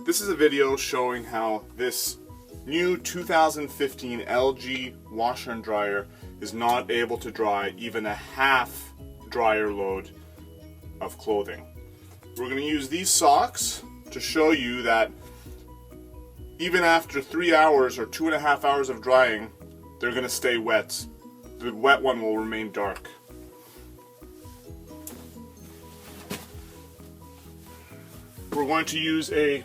This is a video showing how this new 2015 LG washer and dryer is not able to dry even a half dryer load of clothing. We're going to use these socks to show you that even after 3 hours or 2.5 hours of drying, they're going to stay wet. The wet one will remain dark. We're going to use a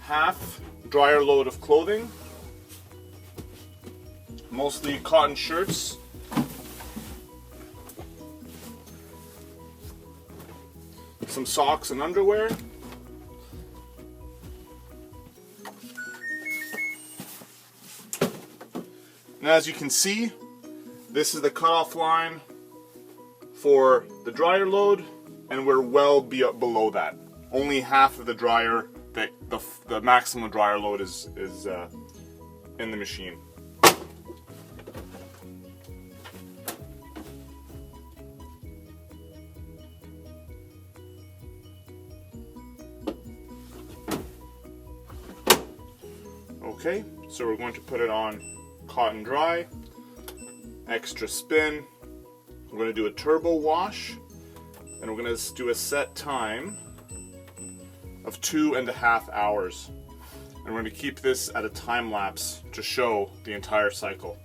half dryer load of clothing, mostly cotton shirts, some socks and underwear, and as you can see, this is the cutoff line for the dryer load, and we're well below that. Only half of the dryer, the maximum dryer load is in the machine. Okay, so we're going to put it on cotton dry, extra spin. We're going to do a turbo wash, and we're going to do a set time of 2.5 hours. And we're going to keep this at a time lapse to show the entire cycle.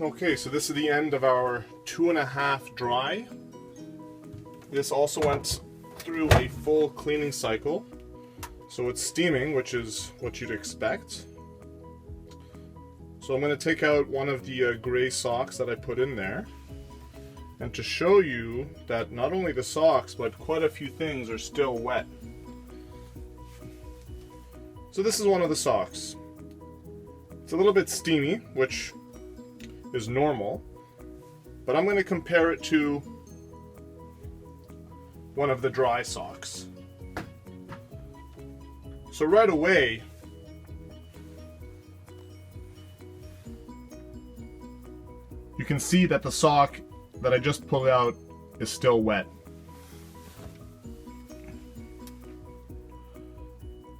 Okay, so this is the end of our 2.5 dry. This also went through a full cleaning cycle. So it's steaming, which is what you'd expect. So I'm going to take out one of the gray socks that I put in there. And to show you that not only the socks, but quite a few things are still wet. So this is one of the socks. It's a little bit steamy, which is normal, but I'm going to compare it to one of the dry socks. So right away, you can see that the sock that I just pulled out is still wet.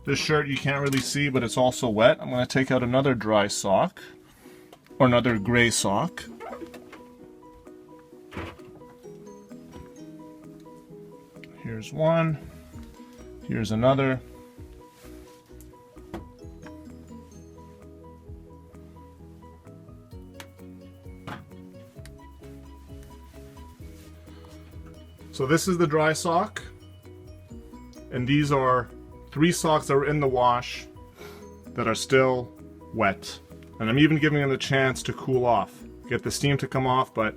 This shirt you can't really see, but it's also wet. I'm going to take out another dry sock, or another gray sock. Here's one. Here's another. So this is the dry sock, and these are 3 socks that were in the wash that are still wet. And I'm even giving them the chance to cool off, get the steam to come off, but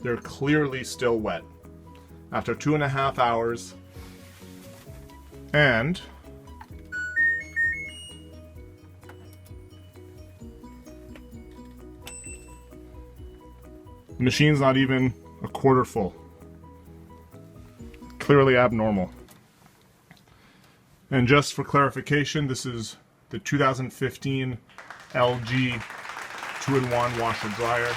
they're clearly still wet after 2.5 hours. And the machine's not even a quarter full. Clearly abnormal. And just for clarification, this is the 2015 LG 2-in-1 washer dryer.